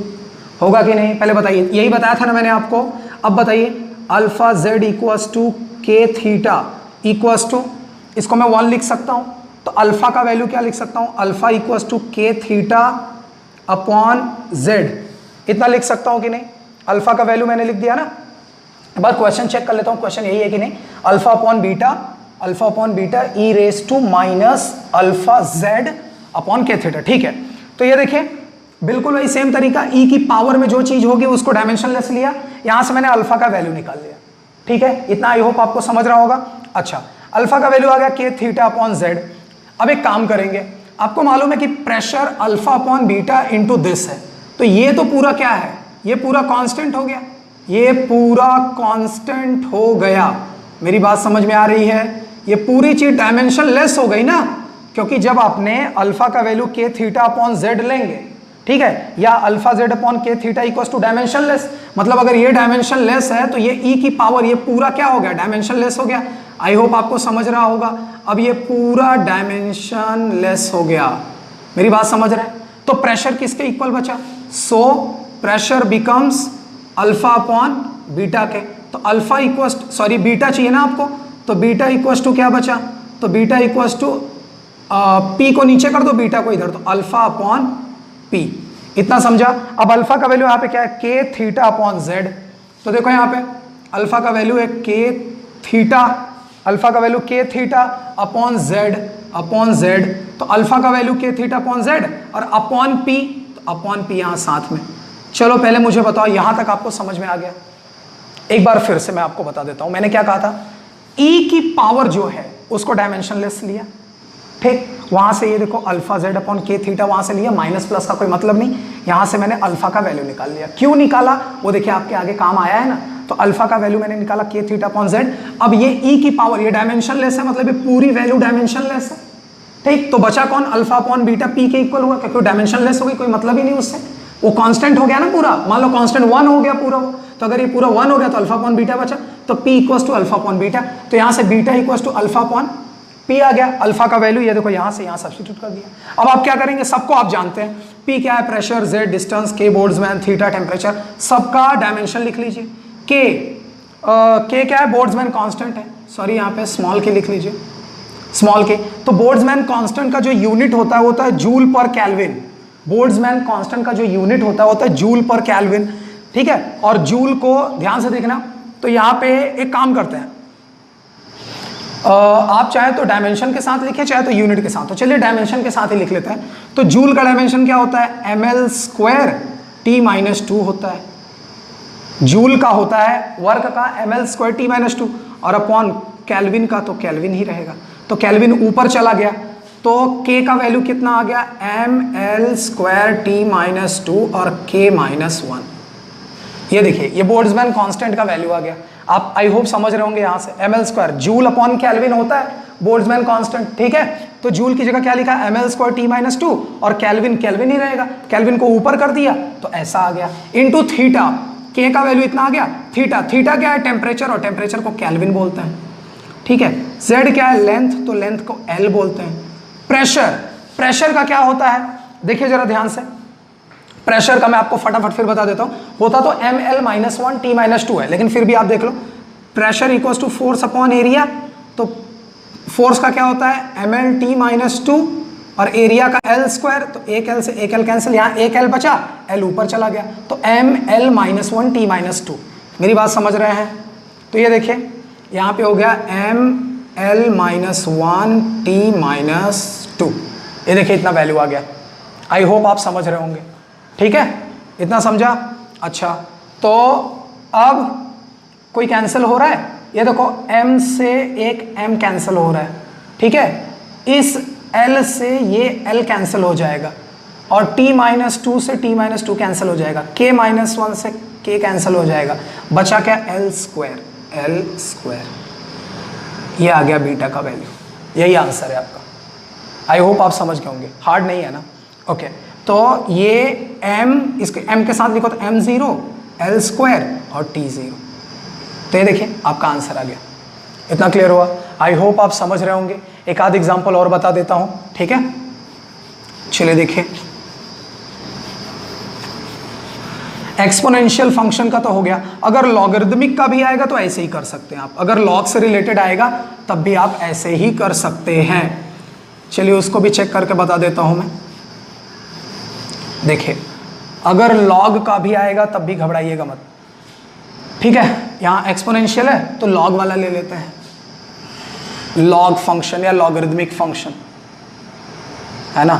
होगा कि नहीं? पहले बताइए, यही बताया था ना मैंने आपको। अब बताइए, अल्फा जेड इक्वल्स टू के थीटा इक्वल्स टू, इसको मैं 1 लिख सकता हूं, तो अल्फा का वैल्यू क्या लिख सकता हूं, अल्फा इक्वल्स टू के थीटा अपॉन जेड, इतना लिख सकता हूं कि नहीं? अल्फा का वैल्यू मैंने लिख दिया ना। एक बार क्वेश्चन चेक कर लेता हूं, क्वेश्चन यही है कि नहीं, alpha upon beta e raise to minus alpha z upon k theta. ठीक है, तो ये देखिए बिल्कुल वही सेम तरीका, E की पावर में जो चीज होगी उसको डायमेंशनलेस लिया, यहां से मैंने अल्फा का वैल्यू निकाल लिया। ठीक है, इतना आई होप आपको समझ रहा होगा। अच्छा, अल्फा का वैल्यू आ गया के थीटा अपॉन जेड। अब एक काम करेंगे, आपको मालूम है कि pressure alpha upon beta into this है, तो ये तो पूरा क्या है, ये पूरा कांस्टेंट हो गया, ये पूरा कांस्टेंट हो गया। मेरी बात समझ में आ रही है? ये पूरी चीज डायमेंशन लेस हो गई ना, क्योंकि जब आपने अल्फा का वैल्यू के थीटा अपॉन जेड लेंगे ठीक है, या alpha z upon k theta equals to dimensionless, मतलब अगर ये डायमेंशन लेस है तो ये ई की पावर ये पूरा क्या हो गया, डायमेंशन लेस हो गया। आई होप आपको समझ रहा होगा। अब ये पूरा डायमेंशन लेस हो गया, मेरी बात समझ रहे हैं? तो प्रेशर किसके इक्वल बचा? So pressure becomes alpha upon beta के, तो अल्फा इक्वल्स, सॉरी बीटा चाहिए ना आपको, तो बीटा इक्वल्स टू क्या बचा, तो बीटा इक्वल्स टू पी को नीचे कर दो, बीटा को इधर, तो अल्फा अपॉन पी, इतना समझा। अब अल्फा का वैल्यू यहाँ पे क्या है, के थीटा अपॉन जेड, तो देखो यहाँ पे अल्फा का वैल्यू है के थीटा, अल्फा का वैल्यू के थीटा अपॉन जेड, तो अल्फा का वैल्यू के थीटा अपॉन जेड और अपॉन पी, तो अपॉन पी यहाँ साथ में। चलो पहले मुझे बताओ यहां तक आपको समझ में आ गया? एक बार फिर से मैं आपको बता देता हूं, मैंने क्या कहा था, ई की पावर जो है उसको डायमेंशनलेस लिया, ठीक, वहां से ये देखो alpha z upon k theta वहां से लिया, माइनस प्लस का कोई मतलब नहीं, यहां से मैंने अल्फा का वैल्यू निकाल लिया। क्यों निकाला वो देखिए आपके आगे काम आया है ना, तो अल्फा का वैल्यू मैंने निकाला के थीटा अपॉन जेड। अब ये ई की पावर ये डायमेंशनलेस है, मतलब ये पूरी वैल्यू डायमेंशनलेस है, ठीक, तो बचा कौन, अल्फा अपॉन बीटा पी के इक्वल हुआ, क्योंकि डायमेंशनलेस हो गई, कोई मतलब ही नहीं उससे, वो कांस्टेंट हो गया ना पूरा, मान लो कांस्टेंट 1 हो गया पूरा वो, तो अगर ये पूरा 1 हो गया तो अल्फा अपॉन बीटा बचा, तो p equals to alpha upon beta, तो यहां से beta equals to alpha upon p आ गया। अल्फा का वैल्यू ये देखो यहां से यहां सब्स्टिट्यूट कर दिया। अब आप क्या करेंगे, सबको आप जानते हैं, p क्या है, pressure, z distance, k Boltzmann, theta temperature, सबका डायमेंशन लिख लीजिए। k क्या है, बोल्ट्जमैन कांस्टेंट है, सॉरी यहाँ पे स्मॉल k लिख लीजिए, स्मॉल k, तो बोल्ट्जमैन कांस्टेंट का जो यूनिट होता है जूल पर केल्विन, बोल्ट्जमैन कांस्टेंट का जो यूनिट होता है जूल पर केल्विन, ठीक है, और जूल को ध्यान से देखना, तो यहाँ पे एक काम करते हैं, आप चाहे तो डायमेंशन के साथ लिखें चाहे तो यूनिट के साथ, तो चलिए डायमेंशन के साथ ही लिख लेते हैं। तो जूल का डायमेंशन क्या होता है, ml स्क्वायर T-2 होता है, जूल का होता है वर्क का ml स्क्वायर T-2, और अपॉन केल्विन का तो केल्विन ही रहेगा, तो केल्विन ऊपर चला गया, तो k का वैल्यू कितना आ गया, ml स्क्वायर T-2 और k-1, ये देखिए ये बोल्ट्जमैन कांस्टेंट का वैल्यू आ गया। आप आई होप समझ रहे होंगे यहाँ से, ml square joule upon kelvin होता है बोल्ट्जमैन कांस्टेंट, ठीक है, तो जूल की जगह क्या लिखा, ml स्क्वायर T-2 और केल्विन केल्विन ही रहेगा, केल्विन को ऊपर कर दिया तो ऐसा आ गया, इनटू थीटा, k का वैल्यू इतना आ गया, थीटा, थीटा क्या है, टेम्परेचर, और टेम्परेचर को केल्विन बोलते हैं, ठीक है, z क्या है, लेंथ, तो लेंथ को l बोलते हैं। प्रेशर, प्रेशर का क्या होता है, देखिए जरा ध्यान से, प्रेशर का मैं आपको फटाफट फिर बता देता हूं, होता तो ml-1 T-2 है, लेकिन फिर भी आप देख लो, pressure equals to force upon area, तो फोर्स का क्या होता है ml T-2 और एरिया का l स्क्वायर, तो एक l से एक l कैंसिल, यहाँ एक l बचा, l ऊपर चला गया, तो ml-1 T-2, मेरी बात समझ रहे हैं? तो ये देखिए यहाँ पे हो गया ml-1 T-2, ये देखिए इतना वैल्यू आ गया। आई होप आप समझ रहे होंगे, ठीक है, इतना समझा? अच्छा, तो अब कोई कैंसिल हो रहा है, ये देखो m से एक m कैंसिल हो रहा है, ठीक है, इस l से ये l कैंसिल हो जाएगा, और T-2 से T-2 कैंसिल हो जाएगा, k-1 से k कैंसिल हो जाएगा, बचा क्या, l स्क्वायर, ये आ गया बीटा का वैल्यू, यही आंसर है आपका। आई होप आप समझ गए होंगे, हार्ड नहीं है ना? ओके, तो ये m, इसके m के साथ लिखो तो m0, l स्क्वायर और t0, तो ये देखिए आपका आंसर आ गया। इतना क्लियर हुआ? आई होप आप समझ रहे होंगे। एक आध एग्जांपल और बता देता हूं, ठीक है, चलिए देखिए, एक्सपोनेंशियल फंक्शन का तो हो गया, अगर लॉगरिदमिक का भी आएगा तो ऐसे ही कर सकते हैं आप, अगर लॉग से रिलेटेड आएगा तब भी आप ऐसे ही कर सकते हैं। चलिए उसको भी चेक करके बता देता हूं मैं। देखिए अगर लॉग का भी आएगा तब भी घबराइएगा मत, ठीक है, यहां एक्सपोनेंशियल है तो लॉग वाला ले लेते हैं, लॉग फंक्शन या लॉगरिदमिक फंक्शन है ना,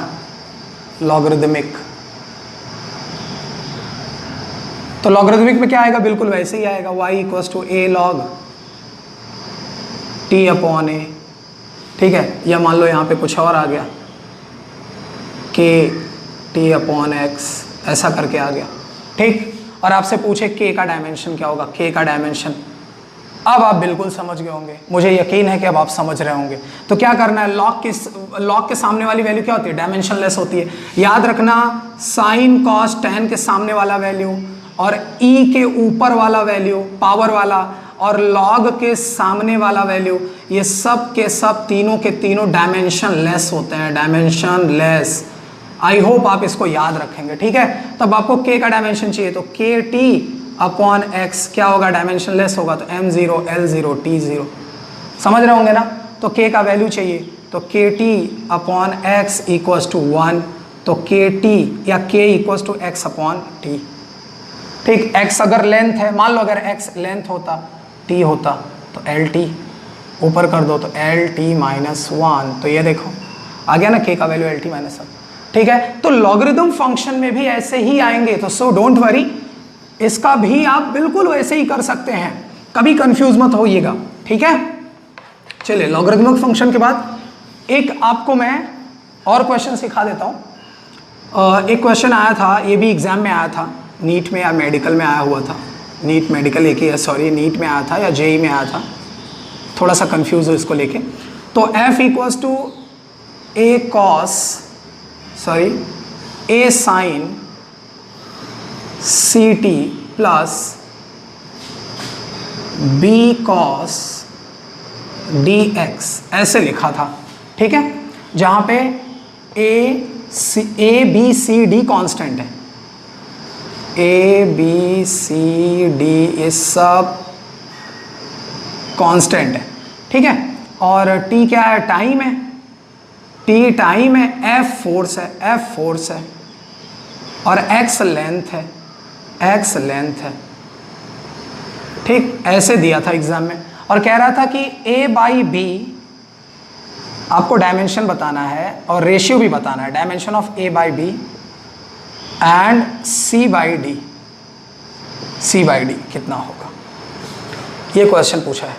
लॉगरिदमिक, तो लॉगरिदमिक में क्या आएगा, बिल्कुल वैसे ही आएगा, y equals to a log t upon a, ठीक है, या मान लो यहाँ पे कुछ और आ गया, k t अपॉन x, ऐसा करके आ गया, ठीक, और आपसे पूछे k का डायमेंशन क्या होगा, k का डायमेंशन अब आप बिल्कुल समझ गए होंगे, मुझे यकीन है कि अब आप समझ रहे होंगे। तो क्या करना है, लॉग के सामने वाली वैल्यू क्या होती है, डायमेंशनलेस होती है। याद रखना साइन कॉस टेन के सामने वाला वैल्यू और ई के ऊपर वाला वैल्यू पावर वाला और लॉग के सामने वाला वैल्यू, ये सब के सब तीनों के तीनों डायमेंशनलेस होते हैं, डायमेंशनलेस। आई होप आप इसको याद रखेंगे, ठीक है। तब आपको k का डायमेंशन चाहिए तो के टी अपॉन एक्स क्या होगा, डायमेंशनलेस होगा तो m0 l0 t0, समझ रहे होंगे ना। तो k का वैल्यू चाहिए तो k t upon x equals to 1, तो के टी या k equals to x upon t, ठीक। x अगर लेंथ है, मान लो अगर x लेंथ होता t होता तो एल टी ऊपर कर दो तो एल टी माइनस 1, तो ये देखो आ गया ना k का वैल्यू एल टी माइनस 1, ठीक है। तो लॉगरिदम फंक्शन में भी ऐसे ही आएंगे, तो सो डोंट वरी, इसका भी आप बिल्कुल वैसे ही कर सकते हैं, कभी कंफ्यूज मत होइएगा, ठीक है। चलिए लॉगरिदमिक फंक्शन के बाद एक आपको मैं और क्वेश्चन सिखा देता हूँ। एक क्वेश्चन आया था, ये भी एग्जाम में आया था, नीट में या मेडिकल में आया हुआ था, नीट मेडिकल एक ही है, सॉरी नीट में आया था या जेई में आया था, थोड़ा सा कंफ्यूज हो इसको लेके। तो f equals to a cos a sine c t plus b cos d x ऐसे लिखा था, ठीक है। जहाँ पे a b c d constant है, ए बी सी डी ये सब कांस्टेंट है, ठीक है। और t क्या है, टाइम है, t टाइम है, f फोर्स है, f फोर्स है, और x लेंथ है, x लेंथ है, ठीक। ऐसे दिया था एग्जाम में और कह रहा था कि a बाई बी आपको डायमेंशन बताना है और रेशियो भी बताना है, dimension of a by b and c by d, c by d कितना होगा, ये क्वेश्चन पूछा है,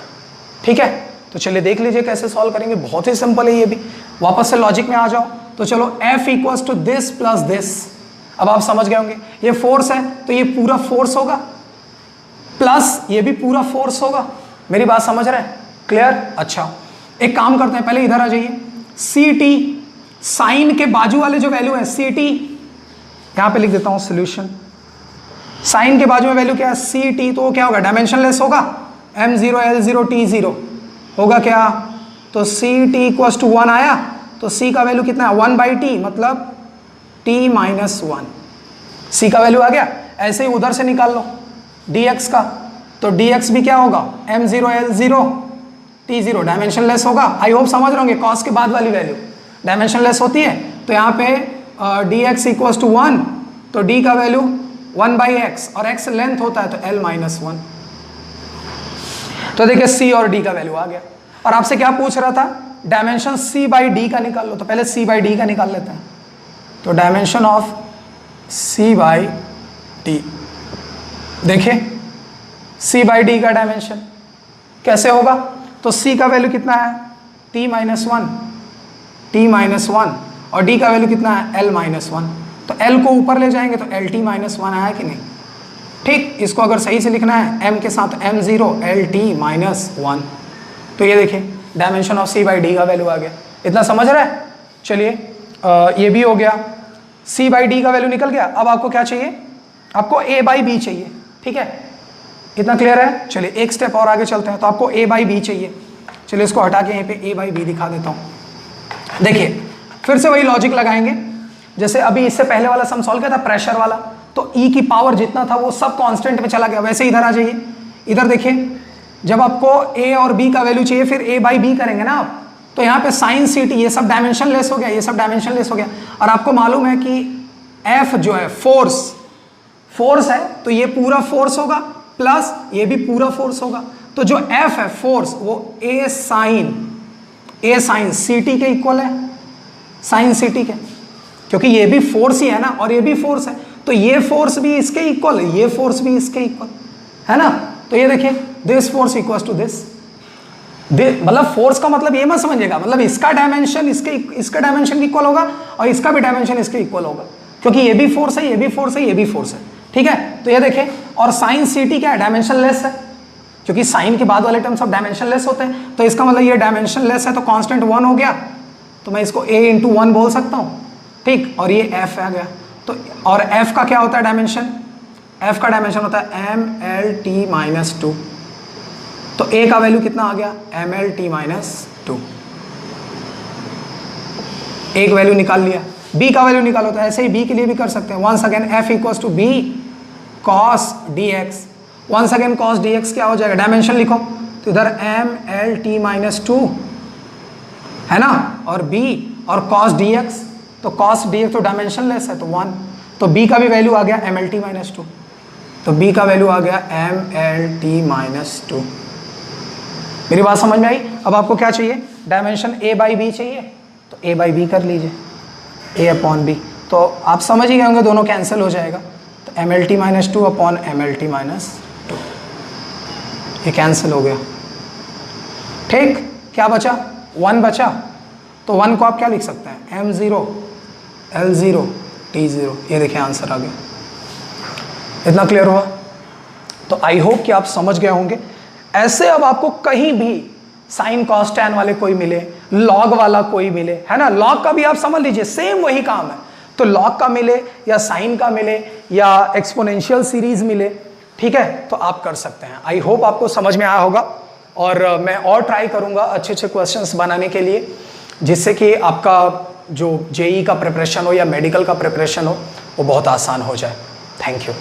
ठीक है। तो चलिए देख लीजिए कैसे सॉल्व करेंगे, बहुत ही सिंपल है ये भी। वापस से लॉजिक में आ जाओ, तो चलो f equals to this plus this, अब आप समझ गए होंगे ये फोर्स है तो ये पूरा फोर्स होगा प्लस ये भी पूरा फोर्स होगा, मेरी बात समझ रहे हैं, क्लियर। अच्छा एक काम करते हैं, पहले इधर आ जाइए, सी टी साइन के बाजू वाले जो वैल्यू है सी टी, यहाँ पे लिख देता हूँ सोल्यूशन, साइन के बाजू में वैल्यू क्या है सी टी, तो क्या होगा, डायमेंशनलेस होगा, m0 l0 t0 होगा क्या, तो सी टी इक्वल्स टू 1 आया, तो c का वैल्यू कितना है 1 बाई टी, मतलब t माइनस 1, c का वैल्यू आ गया। ऐसे ही उधर से निकाल लो dx का, तो dx भी क्या होगा m0 l0 t0, डायमेंशनलेस होगा। आई होप समझ रहे होंगे, कॉस के बाद वाली वैल्यू डायमेंशनलेस होती है, तो यहाँ पे dx इक्वल्स टू 1, तो d का वैल्यू 1 बाई एक्स और x लेंथ होता है तो l माइनस 1, तो देखिए c और d का वैल्यू आ गया। और आपसे क्या पूछ रहा था, डायमेंशन c बाई डी का निकाल लो, तो पहले c बाई डी का निकाल लेते हैं, तो dimension of c by D, देखिए c बाई डी का डायमेंशन कैसे होगा, तो c का वैल्यू कितना है t माइनस 1 और d का वैल्यू कितना है l माइनस 1, तो l को ऊपर ले जाएंगे तो l t माइनस 1 आया कि नहीं, ठीक। इसको अगर सही से लिखना है m के साथ m0 l t माइनस 1, तो ये देखिए dimension of c by D का वैल्यू आ गया, इतना समझ रहा है। चलिए ये भी हो गया, c बाई डी का वैल्यू निकल गया। अब आपको क्या चाहिए, आपको a बाई बी चाहिए, ठीक है, इतना क्लियर है। चलिए एक स्टेप और आगे चलते हैं, तो आपको a बाई बी चाहिए, चलिए इसको हटा के यहीं पे a बाई बी दिखा देता हूँ। देखिए फिर से वही लॉजिक लगाएंगे, जैसे अभी इससे पहले वाला सम सॉल्व किया था प्रेशर वाला, तो e की पावर जितना था वो सब कांस्टेंट में चला गया, वैसे इधर आ जाइए, इधर देखिए जब आपको a और b का वैल्यू चाहिए फिर a बाई बी करेंगे ना आप, तो यहाँ पे साइन सी टी ये सब डायमेंशनलेस हो गया, ये सब डायमेंशनलेस हो गया। और आपको मालूम है कि f जो है फोर्स है, तो ये पूरा फोर्स होगा प्लस ये भी पूरा फोर्स होगा, तो जो f है फोर्स वो a साइन सी टी के इक्वल है, साइन सी टी के, क्योंकि ये भी फोर्स ही है ना और ये भी फोर्स है, तो ये फोर्स भी इसके इक्वल है, ये फोर्स भी इसके इक्वल है ना। तो ये देखिए this force equals to this, मतलब फोर्स का मतलब ये मत समझिएगा, मतलब इसका डायमेंशन इसका डायमेंशन इक्वल होगा और इसका भी डायमेंशन इसके इक्वल होगा, क्योंकि ये भी फोर्स है, ये भी फोर्स है, ये भी फोर्स है, ठीक है। तो ये देखिए, और साइन सी टी क्या है, डायमेंशन लेस है, क्योंकि साइन के बाद वाले टर्म सब डायमेंशनलेस होते हैं, तो इसका मतलब ये डायमेंशनलेस है तो कांस्टेंट 1 हो गया, तो मैं इसको a इंटू 1 बोल सकता हूँ, ठीक। और ये f आ गया, तो और f का क्या होता है डायमेंशन, f का डायमेंशन होता है mlt-2, तो a का वैल्यू कितना आ गया mlt-2, एक वैल्यू निकाल लिया। b का वैल्यू निकालो, तो ऐसे ही b के लिए भी कर सकते हैं। Once again f equals to b cos dx, once again cos dx क्या हो जाएगा, डायमेंशन लिखो, तो इधर mlt-2 है ना, और b और cos dx, तो cos dx तो डायमेंशनलेस है तो 1, तो b का भी वैल्यू आ गया mlt-2, तो b का वैल्यू आ गया mlt-2। मेरी बात समझ में आई? अब आपको क्या चाहिए, डायमेंशन a बाई b चाहिए, तो a बाई b कर लीजिए, a अपॉन b, तो आप समझ ही गए होंगे दोनों कैंसिल हो जाएगा, तो mlt-2 अपॉन mlt-2, ये कैंसिल हो गया, ठीक। क्या बचा, 1 बचा, तो 1 को आप क्या लिख सकते हैं m0 l0 t0, ये देखिए आंसर आ गया। इतना क्लियर हुआ? तो आई होप कि आप समझ गए होंगे। ऐसे अब आपको कहीं भी साइन कॉस टैन वाले कोई मिले, लॉग वाला कोई मिले, है ना, लॉग का भी आप समझ लीजिए सेम वही काम है, तो लॉग का मिले या साइन का मिले या एक्सपोनेंशियल सीरीज मिले, ठीक है, तो आप कर सकते हैं। आई होप आपको समझ में आया होगा, और मैं और ट्राई करूंगा अच्छे अच्छे क्वेश्चंस बनाने के लिए, जिससे कि आपका जो जेई का प्रिपरेशन हो या मेडिकल का प्रिपरेशन हो वो बहुत आसान हो जाए। Thank you.